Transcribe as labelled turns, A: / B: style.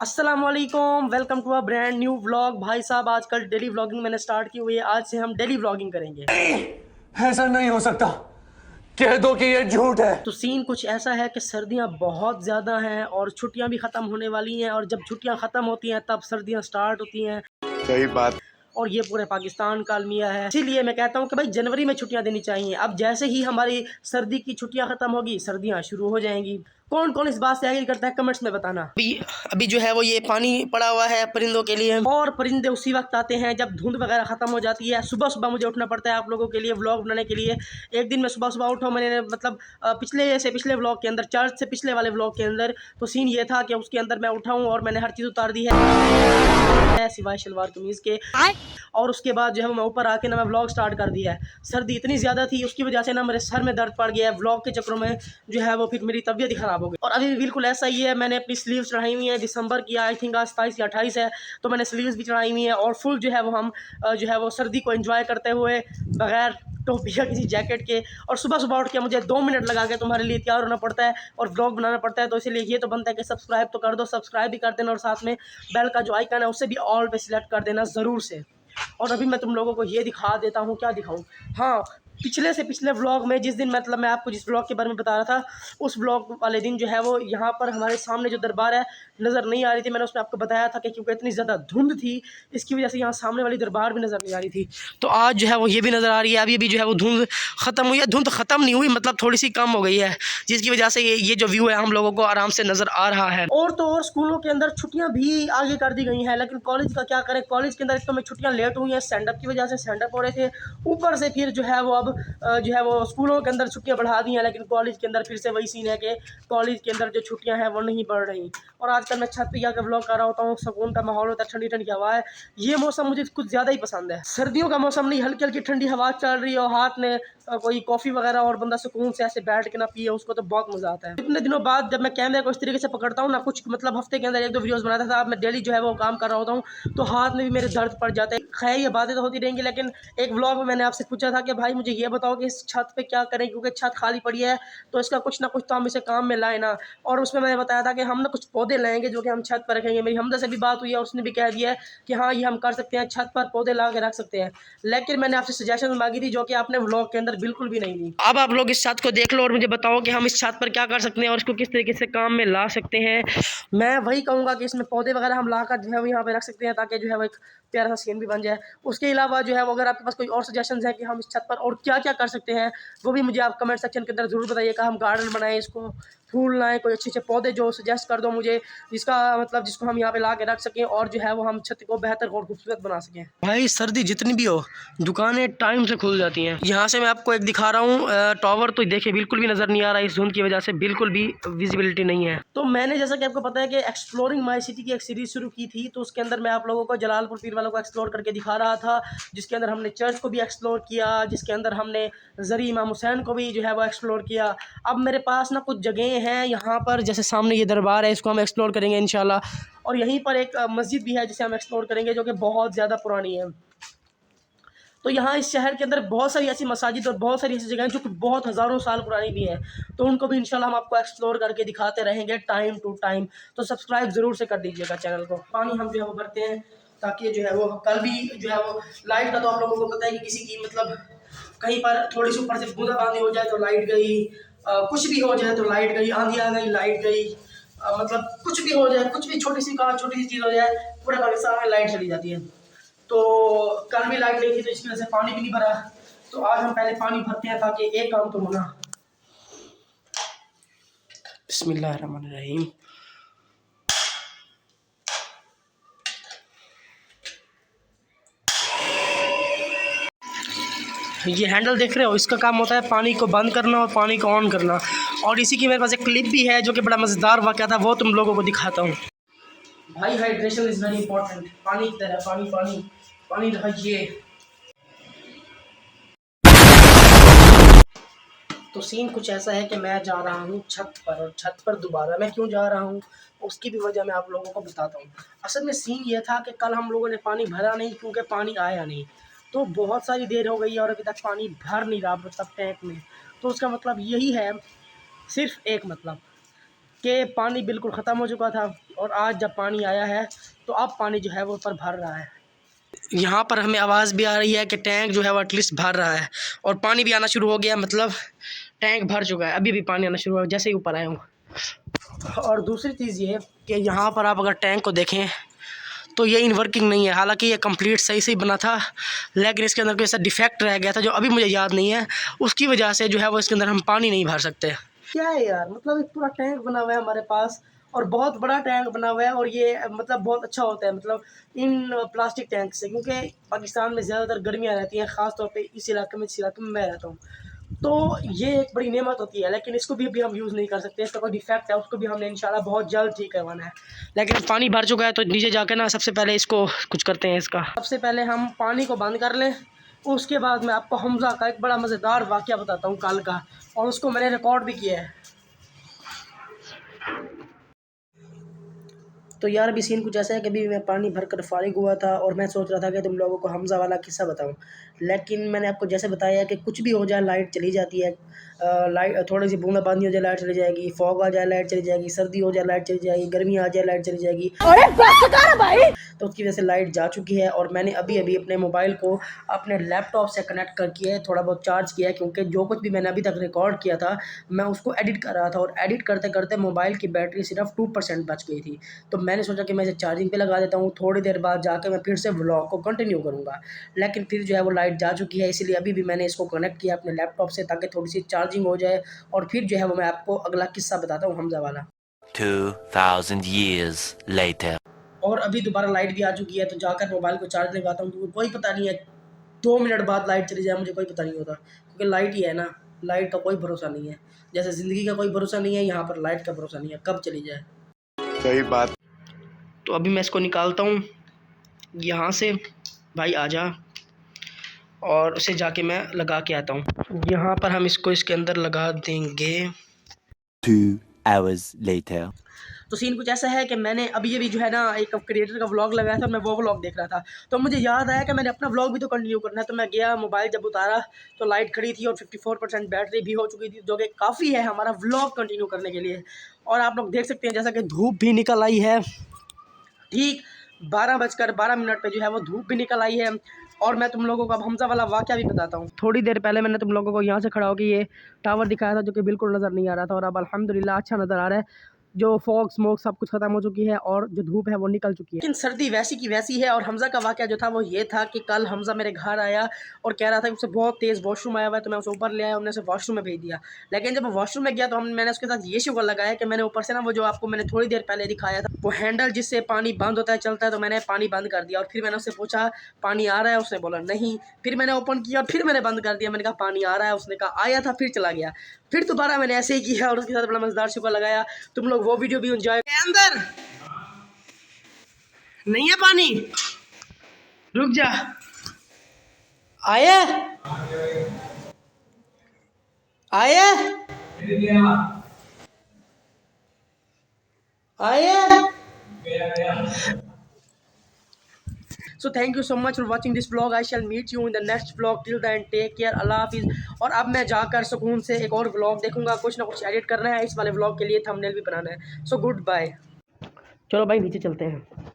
A: अस्सलामुअलैकुम, welcome to a brand new vlog. भाई साहब, आजकल डेली व्लॉगिंग मैंने स्टार्ट की हुई है। आज से हम डेली व्लॉगिंग करेंगे।
B: ऐसा नहीं हो सकता, कह दो कि ये झूठ है।
A: तो सीन कुछ ऐसा है कि सर्दियां बहुत ज़्यादा हैं और छुट्टियां भी ख़त्म होने वाली हैं, और जब छुट्टियां ख़त्म होती हैं तब सर्दियां स्टार्ट होती हैं।
B: सही बात।
A: और ये पूरे पाकिस्तान का अलमिया है। इसीलिए मैं कहता हूँ कि भाई जनवरी में छुट्टियां देनी चाहिए। अब जैसे ही हमारी सर्दी की छुट्टियां ख़त्म होगी, सर्दियां शुरू हो जाएंगी। कौन कौन इस बात से एग्री करता है कमेंट्स में बताना। अभी अभी जो है वो ये पानी पड़ा हुआ है परिंदों के लिए, और परिंदे उसी वक्त आते हैं जब धुंध वगैरह खत्म हो जाती है। सुबह सुबह मुझे उठना पड़ता है आप लोगों के लिए व्लॉग बनाने के लिए। एक दिन मैं सुबह सुबह उठा, मैंने मतलब पिछले व्लॉग के अंदर, चर्च से पिछले वाले व्लॉग के अंदर तो सीन ये था कि उसके अंदर मैं उठाऊँ और मैंने हर चीज़ उतार दी है सिवाय शलवार कमीज़ के। और उसके बाद जो है मैं ऊपर आके ना मैं व्लॉग स्टार्ट कर दिया है। सर्दी इतनी ज़्यादा थी, उसकी वजह से ना मेरे सर में दर्द पड़ गया है। व्लॉग के चक्करों में जो है वो फिर मेरी तबीयत ही ख़राब हो गई। और अभी भी बिल्कुल ऐसा ही है। मैंने अपनी स्लीव्स चढ़ाई हुई हैं। दिसंबर की आई थिंक आज 27 या 28 है, तो मैंने स्लीव्स भी चढ़ाई हुई हैं। और फुल जो है वो हम जो है वो सर्दी को एंजॉय करते हुए बगैर टोपी या किसी जैकेट के, और सुबह सुबह उठ के मुझे 2 मिनट लगा के तुम्हारे लिए तैयार होना पड़ता है और व्लॉग बनाना पड़ता है। तो इसीलिए ये तो बनता है कि सब्सक्राइब तो कर दो, सब्सक्राइब भी कर देना, और साथ में बेल का जो आइकन है उसे भी ऑल पे सिलेक्ट कर देना ज़रूर से। और अभी मैं तुम लोगों को ये दिखा देता हूँ, क्या दिखाऊँ। हाँ, पिछले से पिछले व्लॉग में जिस दिन मतलब मैं आपको जिस व्लॉग के बारे में बता रहा था, उस व्लॉग वाले दिन जो है वो यहाँ पर हमारे सामने जो दरबार है नज़र नहीं आ रही थी। मैंने उसमें आपको बताया था कि क्योंकि इतनी ज़्यादा धुंध थी, इसकी वजह से यहाँ सामने वाली दरबार भी नज़र नहीं आ रही थी। तो आज जो है वो ये भी नज़र आ रही है। अभी अभी जो है वो धुंध ख़त्म हुई है। धुंध ख़त्म नहीं हुई, मतलब थोड़ी सी कम हो गई है, जिसकी वजह से ये जो व्यू है हम लोगों को आराम से नज़र आ रहा है। और तो और स्कूलों के अंदर छुट्टियाँ भी आगे कर दी गई हैं, लेकिन कॉलेज का क्या करें। कॉलेज के अंदर एक तो मैं छुट्टियाँ लेट हुई हैं, स्टैंड अप की वजह से स्टैंड अप हो रहे थे। ऊपर से फिर जो है वो अब जो है वो स्कूलों के अंदर छुट्टियां बढ़ा दी हैं, लेकिन कॉलेज के अंदर फिर से वही सीन है कि कॉलेज के अंदर जो छुट्टियां हैं वो नहीं बढ़ रही। और आजकल मैं छत पे जाकर व्लॉग कर रहा होता हूँ, सुकून का माहौल होता है, ठंडी ठंडी हवा है। ये मौसम मुझे कुछ ज़्यादा ही पसंद है। सर्दियों का मौसम नहीं, हल्की हल्की ठंडी हवा चल रही है और हाथ में कोई कॉफ़ी वगैरह और बंदा सुकून से ऐसे बैठ के ना पिए, उसको तो बहुत मज़ा आता है। इतने दिनों बाद जब मैं कैमरे को इस तरीके से पकड़ता हूँ ना, कुछ मतलब हफ्ते के अंदर 1-2 वीडियोस बनाता था, अब मैं डेली जो है वो काम कर रहा होता हूँ, तो हाथ में भी मेरे दर्द पड़ जाता है। खैर ये बातें तो होती रहेंगी, लेकिन एक व्लॉग में मैंने आपसे पूछा था कि भाई मुझे ये बताओ कि इस छत पे क्या करें, क्योंकि छत खाली पड़ी है, तो इसका कुछ ना कुछ तो हम इसे काम में लाए ना। और उसमें मैंने बताया था कि हम ना कुछ पौधे लाएंगे जो कि हम छत पर रखेंगे। मेरी हमदा से भी बात हुई है, उसने भी कह दिया है कि हाँ ये हम कर सकते हैं, छत पर पौधे ला के रख सकते हैं। लेकिन मैंने आपसे सजेशन मांगी थी जो कि आपने व्लॉग के अंदर बिल्कुल भी नहीं दी। अब आप लोग इस छत को देख लो और मुझे बताओ कि हम इस छत पर क्या कर सकते हैं और इसको किस तरीके से काम में ला सकते हैं। मैं वही कहूँगा कि इसमें पौधे वगैरह हम लाकर जो है वो यहाँ पे रख सकते हैं, ताकि जो है वो एक प्यारा सा सीन भी बन जाए। उसके अलावा जो है वो अगर आपके पास कोई और सजेशंस है कि हम इस छत पर और क्या क्या कर सकते हैं, वो भी मुझे आप कमेंट सेक्शन के अंदर ज़रूर बताइएगा। हम गार्डन बनाएं, इसको फूल लाएँ, कोई अच्छे अच्छे पौधे जो सजेस्ट कर दो मुझे, जिसका मतलब जिसको हम यहाँ पे ला के रख सकें और जो है वो हम छत को बेहतर और खूबसूरत बना सकें। भाई सर्दी जितनी भी हो, दुकानें टाइम से खुल जाती हैं। यहाँ से मैं आपको एक दिखा रहा हूँ टावर, तो देखिए बिल्कुल भी नज़र नहीं आ रहा है, इस धुंध की वजह से बिल्कुल भी विजिबिलिटी नहीं है। तो मैंने जैसा कि आपको पता है कि एक्सप्लोरिंग माई सिटी की एक सीरीज़ शुरू की थी, तो उसके अंदर मैं आप लोगों को जलालपुर पीर वालों को एक्सप्लोर करके दिखा रहा था, जिसके अंदर हमने चर्च को भी एक्सप्लोर किया, जिसके अंदर हमने ज़री इमाम हुसैन को भी जो है वो एक्सप्लोर किया। अब मेरे पास ना कुछ जगह हैं यहाँ पर, जैसे सामने ये दरबार है, इसको हम एक्सप्लोर करेंगे इंशाल्लाह। और यहीं पर एक मस्जिद भी है जिसे हम एक्सप्लोर करेंगे, जो कि बहुत ज़्यादा पुरानी है। तो यहाँ इस शहर के अंदर बहुत सारी ऐसी मसाजिद और बहुत सारी ऐसी जगह हैं जो कि बहुत हज़ारों साल पुरानी भी हैं, तो उनको भी इंशाल्लाह हम आपको एक्सप्लोर करके दिखाते रहेंगे टाइम टू टाइम। तो सब्सक्राइब ज़रूर से कर दीजिएगा चैनल को। पानी हम जो है वो भरते हैं, ताकि जो है वो कल भी जो है वो लाइट का तो आप लोगों को पता है कि किसी की मतलब कहीं पर थोड़ी सी ऊपर से बूंदाबांदी हो जाए तो लाइट गई, कुछ भी हो जाए तो लाइट गई, आंधी आ गई लाइट गई, मतलब कुछ भी हो जाए, कुछ भी छोटी सी चीज़ हो जाए, पूरे पाकिस्तान में लाइट चली जाती है। तो कल भी लाइट नहीं थी, तो इसकी वजह से पानी भी नहीं भरा। तो आज हम पहले पानी भरते हैं ताकि एक काम तो होना। बिस्मिल्लाहिर्रहमानिर्रहीम। ये हैंडल देख रहे हो, इसका काम होता है पानी को बंद करना और पानी को ऑन करना। और इसी की मेरे पास एक क्लिप भी है जो कि बड़ा मज़ेदार वाक़या था, वो तुम लोगों को दिखाता हूँ। भाई हाइड्रेशन इज़ वेरी इंपॉर्टेंट। पानी की तरह पानी पानी पानी रहिए। तो सीन कुछ ऐसा है कि मैं जा रहा हूँ छत पर, और छत पर दोबारा मैं क्यों जा रहा हूँ उसकी भी वजह मैं आप लोगों को बताता हूँ। असल में सीन ये था कि कल हम लोगों ने पानी भरा नहीं, क्योंकि पानी आया नहीं। तो बहुत सारी देर हो गई और अभी तक पानी भर नहीं रहा मतलब टैंक में। तो उसका मतलब यही है, सिर्फ एक मतलब कि पानी बिल्कुल ख़त्म हो चुका था, और आज जब पानी आया है तो अब पानी जो है वो ऊपर भर रहा है। यहाँ पर हमें आवाज़ भी आ रही है कि टैंक जो है वो एटलीस्ट भर रहा है, और पानी भी आना शुरू हो गया, मतलब टैंक भर चुका है। अभी भी पानी आना शुरू हुआ जैसे ही ऊपर आया हूँ। और दूसरी चीज़ ये कि यहाँ पर आप अगर टैंक को देखें तो ये इन वर्किंग नहीं है। हालांकि ये कंप्लीट सही से बना था, लेकिन इसके अंदर कोई ऐसा डिफेक्ट रह गया था जो अभी मुझे याद नहीं है, उसकी वजह से जो है वो इसके अंदर हम पानी नहीं भर सकते। क्या है यार, मतलब एक पूरा टैंक बना हुआ है हमारे पास, और बहुत बड़ा टैंक बना हुआ है, और ये मतलब बहुत अच्छा होता है मतलब इन प्लास्टिक टैंक से, क्योंकि पाकिस्तान में ज़्यादातर गर्मियाँ रहती हैं, ख़ास तौर पे इस इलाके में मैं रहता हूँ। तो ये एक बड़ी नेमत होती है, लेकिन इसको भी अभी हम यूज़ नहीं कर सकते। इसका कोई डिफेक्ट है, उसको भी हमने इंशाल्लाह बहुत जल्द ठीक करवाना है। लेकिन पानी भर चुका है तो नीचे जाके ना सबसे पहले इसको कुछ करते हैं। इसका सबसे पहले हम पानी को बंद कर लें, उसके बाद मैं आपको हमज़ा का एक बड़ा मज़ेदार वाक़या बताता हूँ कल का, और उसको मैंने रिकॉर्ड भी किया है। तो यार अभी सीन कुछ ऐसा है कि अभी मैं पानी भरकर फ़ारिग हुआ था, और मैं सोच रहा था कि तुम लोगों को हमज़ा वाला किस्सा बताऊं, लेकिन मैंने आपको जैसे बताया कि कुछ भी हो जाए लाइट चली जाती है। लाइट थोड़ी सी बूंदाबांदी हो जाए लाइट चली जाएगी, फॉग आ जाए लाइट चली जाएगी, सर्दी हो जाए लाइट चली जाएगी, गर्मी आ जाए लाइट चली जाएगी। अरे भाई, तो उसकी वजह से लाइट जा चुकी है, और मैंने अभी अभी अपने मोबाइल को अपने लैपटॉप से कनेक्ट कर किया है, थोड़ा बहुत चार्ज किया है, क्योंकि जो कुछ भी मैंने अभी तक रिकॉर्ड किया था मैं उसको एडिट कर रहा था, और एडिट करते करते मोबाइल की बैटरी सिर्फ 2% बच गई थी। तो मैंने सोचा कि मैं इसे चार्जिंग पे लगा देता हूँ, थोड़ी देर बाद जाके मैं फिर से व्लॉग को कंटिन्यू करूँगा। लेकिन फिर जो है वो लाइट जा चुकी है, इसीलिए अभी भी मैंने इसको कनेक्ट किया अपने लैपटॉप से, ताकि थोड़ी सी चार्जिंग हो जाए, और फिर जो है वो मैं आपको अगला किस्सा बताता हूँ हमज़ा वाला।
C: 2000 years later.
A: और अभी दोबारा लाइट भी आ चुकी है, तो जाकर मोबाइल को चार्ज लगाता हूँ, तो कोई पता नहीं है 2 मिनट बाद लाइट चली जाए, मुझे कोई पता नहीं होता, क्योंकि लाइट ही है ना, लाइट का कोई भरोसा नहीं है। जैसे ज़िंदगी का कोई भरोसा नहीं है, यहाँ पर लाइट का भरोसा नहीं है, कब चली जाए।
D: सही बात।
A: तो अभी मैं इसको निकालता हूँ यहाँ से, भाई आजा, और उसे जाके मैं लगा के आता हूँ। यहाँ पर हम इसको इसके अंदर लगा देंगे।
C: 2 hours later.
A: तो सीन कुछ ऐसा है कि मैंने अभी जो है ना एक क्रिएटर का व्लॉग लगाया था, और मैं वो व्लॉग देख रहा था, तो मुझे याद आया कि मैंने अपना व्लॉग भी तो कंटिन्यू करना है। तो मैं गया, मोबाइल जब उतारा तो लाइट खड़ी थी, और 54% बैटरी भी हो चुकी थी, जो कि काफ़ी है हमारा व्लॉग कंटिन्यू करने के लिए। और आप लोग देख सकते हैं जैसा कि धूप भी निकल आई है, ठीक 12:12 पे जो है वो धूप भी निकल आई है। और मैं तुम लोगों को अब हमज़ा वाला वाक़या भी बताता हूँ। थोड़ी देर पहले मैंने तुम लोगों को यहाँ से खड़ा होकर ये टावर दिखाया था, जो कि बिल्कुल नज़र नहीं आ रहा था, और अब अल्हम्दुलिल्लाह अच्छा नज़र आ रहा है। जो फॉग स्मोक सब कुछ ख़त्म हो चुकी है, और जो धूप है वो निकल चुकी है, लेकिन सर्दी वैसी की वैसी है। और हमज़ा का वाक़या जो था वो ये था कि कल हमज़ा मेरे घर आया और कह रहा था कि उसे बहुत तेज़ वॉशरूम आया हुआ है, तो मैं उसे ऊपर ले आया, हमने उसे वॉशरूम में भेज दिया। लेकिन जब वो वॉशरूम में गया तो मैंने उसके साथ ये शुगर लगाया कि मैंने ऊपर से ना वो जो आपको मैंने थोड़ी देर पहले दिखाया था, वो हैंडल जिससे पानी बंद होता है चलता है, तो मैंने पानी बंद कर दिया। और फिर मैंने उससे पूछा पानी आ रहा है, उसने बोला नहीं। फिर मैंने ओपन किया और फिर मैंने बंद कर दिया, मैंने कहा पानी आ रहा है, उसने कहा आया था, फिर चला गया। फिर दोबारा मैंने ऐसे ही किया और उसके साथ बड़ा मज़ेदार शुगर लगाया। तुम लोग वो वीडियो भी एंजॉय। अंदर नहीं है पानी, रुक जा, आया आया आया। So thank you so much for watching this vlog. I shall meet you in the next vlog. Till then take care. अल्लाह हाफिज़। और अब मैं जाकर सुकून से एक और व्लॉग देखूंगा, कुछ ना कुछ एडिट करना है, इस वाले व्लॉग के लिए थंबनेल भी बनाना है। So goodbye. चलो भाई नीचे चलते हैं।